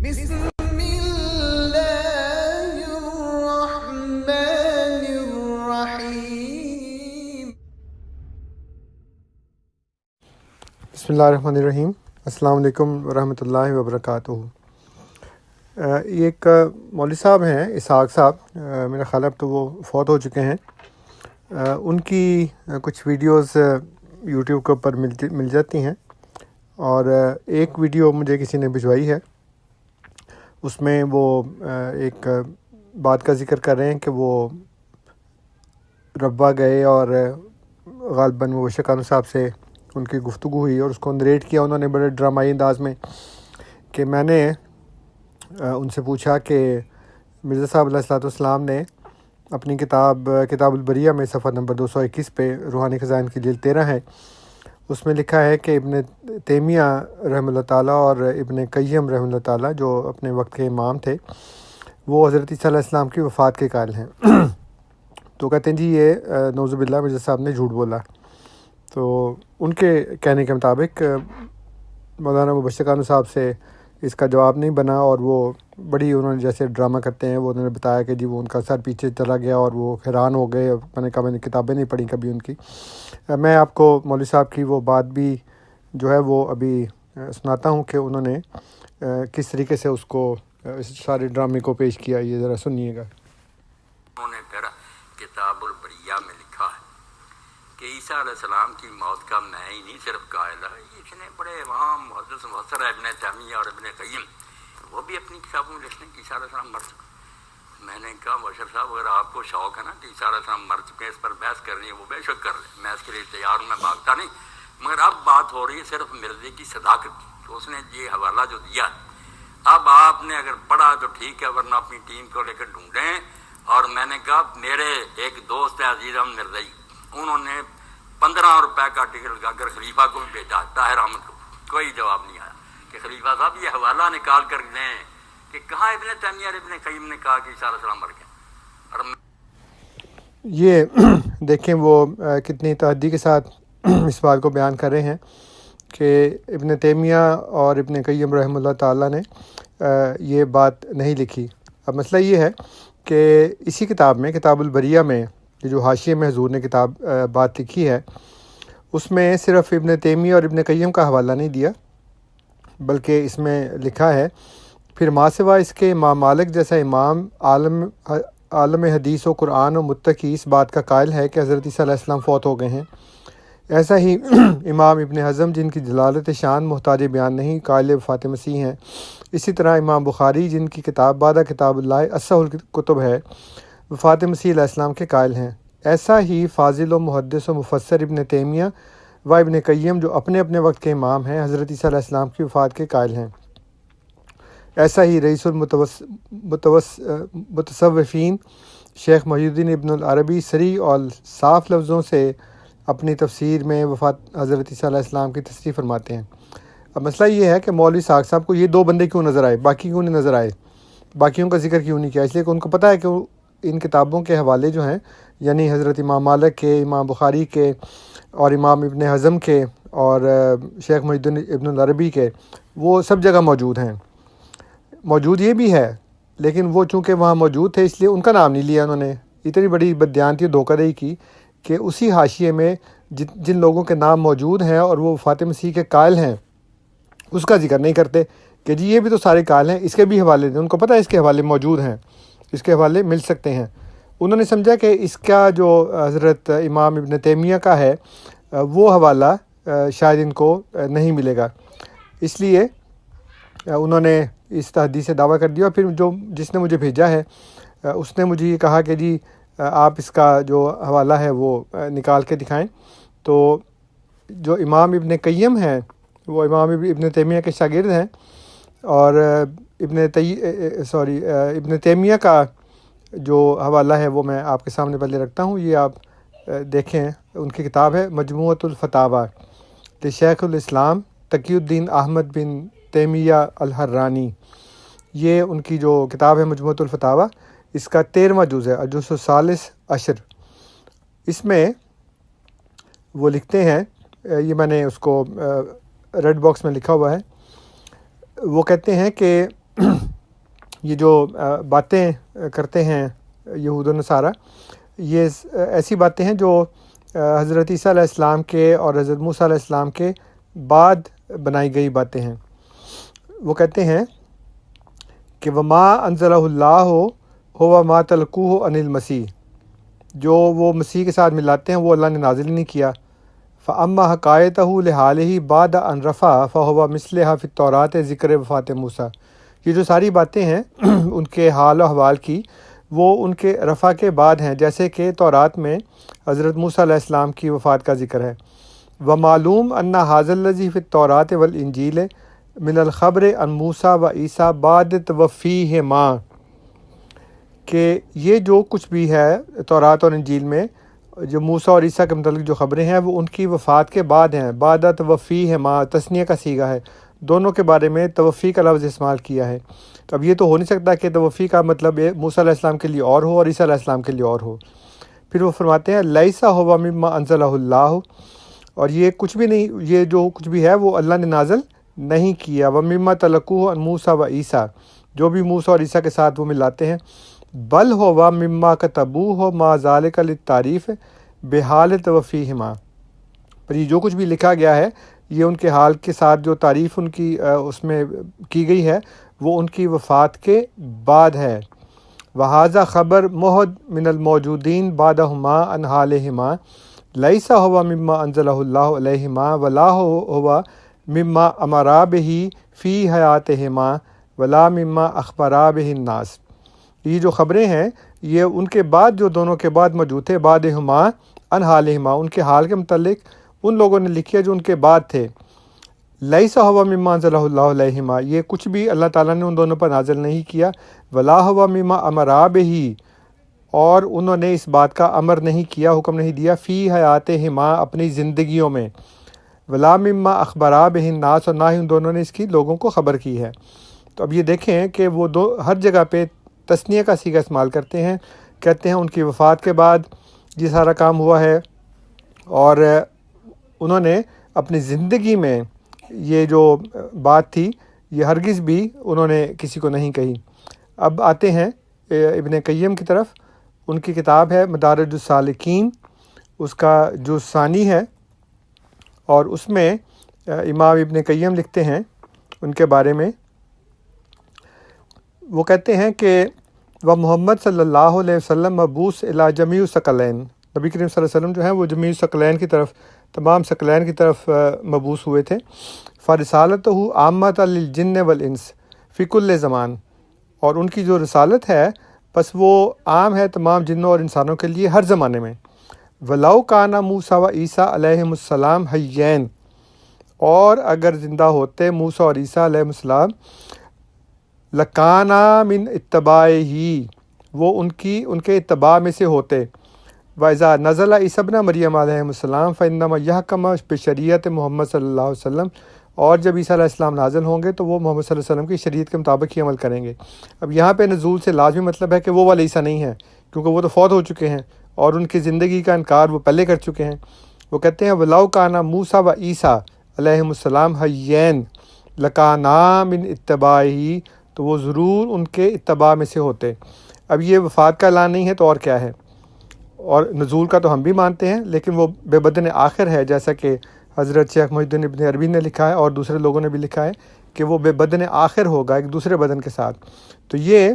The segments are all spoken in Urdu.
بسم اللہ الرحمن الرحیم۔ بسم اللہ الرحمن الرحیم۔ السلام علیکم ورحمۃ اللہ وبرکاتہ۔ یہ ایک مولوی صاحب ہیں، اسحاق صاحب، میرا خیال ہے اب تو وہ فوت ہو چکے ہیں۔ ان کی کچھ ویڈیوز یوٹیوب کے اوپر مل جاتی ہیں، اور ایک ویڈیو مجھے کسی نے بھجوائی ہے، اس میں وہ ایک بات کا ذکر کر رہے ہیں کہ وہ ربا گئے اور غالباً وہ شکانو صاحب سے ان کی گفتگو ہوئی اور اس کو نریٹ کیا انہوں نے بڑے ڈرامائی انداز میں، کہ میں نے ان سے پوچھا کہ مرزا صاحب علیہ الصلوۃ والسلام نے اپنی کتاب البریہ میں صفحہ نمبر 221 پہ روحانی خزائن کی جلد 13 ہے، اس میں لکھا ہے کہ ابن تیمیہ رحمہ اللہ تعالیٰ اور ابن قیم رحمہ اللہ تعالیٰ جو اپنے وقت کے امام تھے، وہ حضرت عیسیٰ علیہ السلام کی وفات کے قائل ہیں۔ تو کہتے ہیں جی یہ نعوذ باللہ مرزا صاحب نے جھوٹ بولا۔ تو ان کے کہنے کے مطابق مولانا مبشر کانو صاحب سے اس کا جواب نہیں بنا، اور وہ بڑی انہوں نے جیسے ڈرامہ کرتے ہیں، وہ انہوں نے بتایا کہ جی وہ ان کا سر پیچھے چلا گیا اور وہ حیران ہو گئے۔ میں نے کہا میں نے کتابیں نہیں پڑھی کبھی ان کی۔ میں آپ کو مولوی صاحب کی وہ بات بھی جو ہے وہ ابھی سناتا ہوں کہ انہوں نے کس طریقے سے اس کو اس سارے ڈرامے کو پیش کیا، یہ ذرا سنیے گا۔ انہوں نے پھر کتاب البریہ میں لکھا ہے کہ عیسیٰ علیہ السلام کی موت کا میں ہی نہیں صرف قائل ہے، اتنے بڑے عوام محدث مفسر ابن تیمیہ اور ابن قیم وہ بھی اپنی کتابوں میں لکھتے ہیں کہ عیسیٰ علیہ السلام مر چکے۔ میں نے کہا بشر صاحب اگر آپ کو شوق ہے نا کہ عیسیٰ علیہ السلام مر چکے ہیں، اس پر بحث کرنی ہے وہ بے شک کر لیں، میں اس کے لیے تیار ہوں، میں بھاگتا نہیں، مگر اب بات ہو رہی ہے صرف مرزے کی صداقت کی، تو اس نے یہ حوالہ جو دیا ہے، اب آپ نے اگر پڑھا تو ٹھیک ہے، ورنہ اپنی ٹیم کو لے کر ڈھونڈیں۔ اور میں نے کہا میرے ایک دوست ہے عزیز احمد مرزائی، انہوں نے 15 روپے کا ٹکٹ لگا کر خلیفہ کو بھی بھیجا، طاہر احمد کو، کوئی جواب نہیں آیا کہ خلیفہ صاحب یہ حوالہ نکال کر دیں کہ کہاں ابن تیمیہ اور ابن قیم نے کہا کہ عیسیٰ علیہ السلام مر گئے۔ اور یہ دیکھیں وہ کتنی تحدی کے ساتھ اس بات کو بیان کر رہے ہیں کہ ابن تیمیہ اور ابن قیم رحمہ اللہ تعالیٰ نے یہ بات نہیں لکھی۔ اب مسئلہ یہ ہے کہ اسی کتاب میں کتاب البریہ میں یہ جو حاشیے میں حضور نے کتاب بات لکھی ہے، اس میں صرف ابن تیمیہ اور ابن قیم کا حوالہ نہیں دیا، بلکہ اس میں لکھا ہے پھر ماں سوا اس کے امام مالک جیسا امام عالم حدیث و قرآن و متقی اس بات کا قائل ہے کہ حضرت عیسیٰ علیہ السلام فوت ہو گئے ہیں۔ ایسا ہی امام ابن حزم جن کی جلالت شان محتاج بیان نہیں، قائل وفات مسیح ہیں۔ اسی طرح امام بخاری جن کی کتاب بعد کتاب اللہ اصح الکتب ہے، وفات مسیح علیہ السلام کے قائل ہیں۔ ایسا ہی فاضل و محدث و مفسر ابن تیمیہ و ابن قیم جو اپنے اپنے وقت کے امام ہیں، حضرت عیسیٰ علیہ السلام کی وفات کے قائل ہیں۔ ایسا ہی رئیس المتصوفین شیخ محی الدین ابن العربی صریح اور صاف لفظوں سے اپنی تفسیر میں وفات حضرت عیسیٰ علیہ السلام کی تصریح فرماتے ہیں۔ اب مسئلہ یہ ہے کہ مولوی اسحاق صاحب کو یہ دو بندے کیوں نظر آئے، باقی کیوں نہیں نظر آئے، باقیوں کا ذکر کیوں نہیں کیا؟ اس لیے کہ ان کو پتہ ہے کہ ان کتابوں کے حوالے جو ہیں، یعنی حضرت امام مالک کے، امام بخاری کے، اور امام ابن حزم کے، اور شیخ محی الدین ابن العربی کے، وہ سب جگہ موجود ہیں۔ موجود یہ بھی ہے، لیکن وہ چونکہ وہاں موجود تھے اس لیے ان کا نام نہیں لیا انہوں نے۔ اتنی بڑی بددیانتی اور دھوکہ دہی کی کہ اسی حاشیے میں جن لوگوں کے نام موجود ہیں اور وہ وفات مسیح کے قائل ہیں، اس کا ذکر نہیں کرتے کہ جی یہ بھی تو سارے قائل ہیں، اس کے بھی حوالے دیں۔ ان کو پتہ ہے اس کے حوالے موجود ہیں، اس کے حوالے مل سکتے ہیں۔ انہوں نے سمجھا کہ اس کا جو حضرت امام ابن تیمیہ کا ہے وہ حوالہ شاید ان کو نہیں ملے گا، اس لیے انہوں نے اس تحدید سے دعویٰ کر دیا۔ پھر جس نے مجھے بھیجا ہے اس نے مجھے یہ کہا کہ جی آپ اس کا جو حوالہ ہے وہ نکال کے دکھائیں۔ تو جو امام ابن قیم ہیں وہ امام ابن تیمیہ کے شاگرد ہیں، اور ابن تیمیہ کا جو حوالہ ہے وہ میں آپ کے سامنے پہلے رکھتا ہوں، یہ آپ دیکھیں۔ ان کی کتاب ہے مجموعۃ الفتاوی لشیخ الاسلام تقی الدین احمد بن تیمیہ الحرانی، یہ ان کی جو کتاب ہے مجموعۃ الفتاوی، اس کا 13واں جز ہے، الجزء الثالث عشر۔ اس میں وہ لکھتے ہیں، یہ میں نے اس کو ریڈ باکس میں لکھا ہوا ہے، وہ کہتے ہیں کہ یہ جو باتیں کرتے ہیں یہود و نصارہ، یہ ایسی باتیں ہیں جو حضرت عیسیٰ علیہ السلام کے اور حضرت موسیٰ علیہ السلام کے بعد بنائی گئی باتیں ہیں۔ وہ کہتے ہیں کہ وما انزلہ اللہ ہوا ما تلقوہ عن المسیح، جو وہ مسیح کے ساتھ ملاتے ہیں وہ اللہ نے نازل نہیں کیا۔ فاما حقائتہ لحالہ بعد ان رفع فہو مثلھا فی التوراۃ ذکر وفات موسیٰ، یہ جو ساری باتیں ہیں ان کے حال و احوال کی، وہ ان کے رفع کے بعد ہیں، جیسے کہ تورات میں حضرت موسیٰ علیہ السلام کی وفات کا ذکر ہے۔ ومعلوم ان ھذا الذی فی التوراۃ والانجیل من الخبر عن موسیٰ و عیسیٰ بعد توفیہما، کہ یہ جو کچھ بھی ہے تورات اور انجیل میں جو موسیٰ اور عیسیٰ کے متعلق جو خبریں ہیں وہ ان کی وفات کے بعد ہیں۔ بعد توفیہما تثنیہ کا صیغہ ہے، دونوں کے بارے میں توفی کا لفظ استعمال کیا ہے۔ تو اب یہ تو ہو نہیں سکتا کہ توفی کا مطلب موسیٰ علیہ السلام کے لیے اور ہو اور عیسیٰ علیہ السلام کے لیے اور ہو۔ پھر وہ فرماتے ہیں لیسا ہوا مما انزلہ اللہ، اور یہ کچھ بھی نہیں، یہ جو کچھ بھی ہے وہ اللہ نے نازل نہیں کیا۔ ومما تلقوہ عن موسیٰ و عیسیٰ، جو بھی موسیٰ اور عیسیٰ کے ساتھ وہ ملاتے ہیں، بل ہوا مما کتبوہ ما ذالک للتعریف بحال توفیہما، پر یہ جو کچھ بھی لکھا گیا ہے یہ ان کے حال کے ساتھ جو تعریف ان کی اس میں کی گئی ہے وہ ان کی وفات کے بعد ہے۔ وہذا خبر محد من الموجودین بعدہما عن حالہما لیسا ہوا مما انزلہ اللہ علیہما ولا ہوا مما امرا بہ فی حیاتہما ولا مما اخبرا بہ الناس، یہ جو خبریں ہیں یہ ان کے بعد جو دونوں کے بعد موجود تھے، بعدہما عن حالہما، ان کے حال کے متعلق ان لوگوں نے لکھی ہے جو ان کے بعد تھے۔ لیسا ہوا مما انزلہ اللہ علیہما، یہ کچھ بھی اللہ تعالیٰ نے ان دونوں پر نازل نہیں کیا۔ ولا ہوا مما امرا بہ، اور انہوں نے اس بات کا امر نہیں کیا، حکم نہیں دیا، فی حیاتہما اپنی زندگیوں میں، ولا مما اخبرا بہ الناس، اور نہ ہی ان دونوں نے اس کی لوگوں کو خبر کی ہے۔ تو ب یہ دیکھیں کہ وہ ہر جگہ پہ تثنیہ کا صیغہ استعمال کرتے ہیں، کہتے ہیں ان کی وفات کے بعد یہ سارا کام ہوا ہے، اور انہوں نے اپنی زندگی میں یہ جو بات تھی یہ ہرگز بھی انہوں نے کسی کو نہیں کہی۔ اب آتے ہیں ابن قیم کی طرف، ان کی کتاب ہے مدارج السالکین، اس کا جز ثانی ہے، اور اس میں امام ابن قیم لکھتے ہیں ان کے بارے میں، وہ کہتے ہیں کہ وہ محمد صلی اللہ علیہ وسلم مبعوث الی جمیع الثقلین، نبی کریم صلی اللہ علیہ وسلم جو ہیں وہ جمیع الثقلین کی طرف، تمام ثقلین کی طرف مبعوث ہوئے تھے۔ فرسالتہ عامۃ للجن والانس فی کل زمان، اور ان کی جو رسالت ہے بس وہ عام ہے تمام جنوں اور انسانوں کے لیے ہر زمانے میں۔ ولو کان موسیٰ و عیسیٰ علیہم السلام حیین، اور اگر زندہ ہوتے موسیٰ اور عیسیٰ علیہ السلام، لکانا من اتباعہ، وہ ان کے اتباع میں سے ہوتے۔ وَإِذَا نَزَلَ عِیسیٰ ابْنَ مَرْیَمَ علیہ السلام فَإِنَّمَا يَحْکُمُ بِشَرِیعَۃِ محمد صلی اللہ علیہ وسلم، اور جب عیسیٰ علیہ السلام نازل ہوں گے تو وہ محمد صلی اللہ علیہ وسلم کی شریعت کے مطابق ہی عمل کریں گے۔ اب یہاں پہ نزول سے لازمی مطلب ہے کہ وہ والے عیسیٰ نہیں ہیں، کیونکہ وہ تو فوت ہو چکے ہیں اور ان کی زندگی کا انکار وہ پہلے کر چکے ہیں۔ وہ کہتے ہیں وَلَوْ كَانَ مُوسَىٰ وَعِیسیٰ علیہم السلام حیین لَكَانَا مِنْ اتباعہ، تو وہ ضرور ان کے اتباع میں سے ہوتے۔ اب یہ وفات کا اعلان نہیں ہے تو اور کیا ہے؟ اور نزول کا تو ہم بھی مانتے ہیں، لیکن وہ بے بدن آخر ہے، جیسا کہ حضرت شیخ محی الدین ابن عربی نے لکھا ہے اور دوسرے لوگوں نے بھی لکھا ہے کہ وہ بے بدن آخر ہوگا ایک دوسرے بدن کے ساتھ۔ تو یہ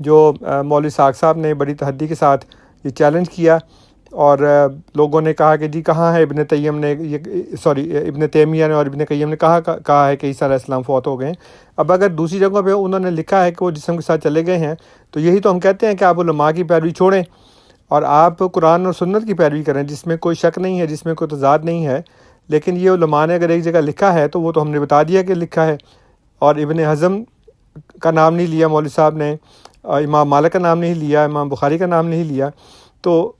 جو مولوی اسحاق صاحب نے بڑی تحدی کے ساتھ یہ چیلنج کیا، اور لوگوں نے کہا کہ جی کہاں ہے ابن تیمیہ نے اور ابن قیم نے کہا ہے کہ عیسیٰ علیہ السلام فوت ہو گئے ہیں۔ اب اگر دوسری جگہوں پہ انہوں نے لکھا ہے کہ وہ جسم کے ساتھ چلے گئے ہیں، تو یہی تو ہم کہتے ہیں کہ آپ علماء کی پیروی چھوڑیں اور آپ قرآن اور سنت کی پیروی کریں، جس میں کوئی شک نہیں ہے، جس میں کوئی تضاد نہیں ہے۔ لیکن یہ علماء نے اگر ایک جگہ لکھا ہے تو وہ تو ہم نے بتا دیا کہ لکھا ہے، اور ابن حزم کا نام نہیں لیا مولوی صاحب نے، امام مالک کا نام نہیں لیا، امام بخاری کا نام نہیں لیا۔ تو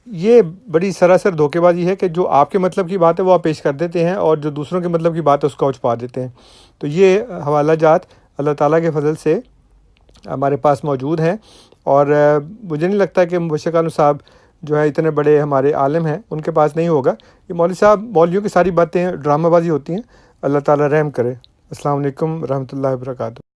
یہ بڑی سراسر دھوکے بازی ہے کہ جو آپ کے مطلب کی بات ہے وہ آپ پیش کر دیتے ہیں، اور جو دوسروں کے مطلب کی بات ہے اس کو چھپا دیتے ہیں۔ تو یہ حوالہ جات اللہ تعالیٰ کے فضل سے ہمارے پاس موجود ہیں، اور مجھے نہیں لگتا کہ مبشر عالم صاحب جو ہے اتنے بڑے ہمارے عالم ہیں ان کے پاس نہیں ہوگا۔ یہ مولویوں کی ساری باتیں ڈرامہ بازی ہوتی ہیں۔ اللہ تعالیٰ رحم کرے۔ السلام علیکم ورحمۃ اللہ وبرکاتہ۔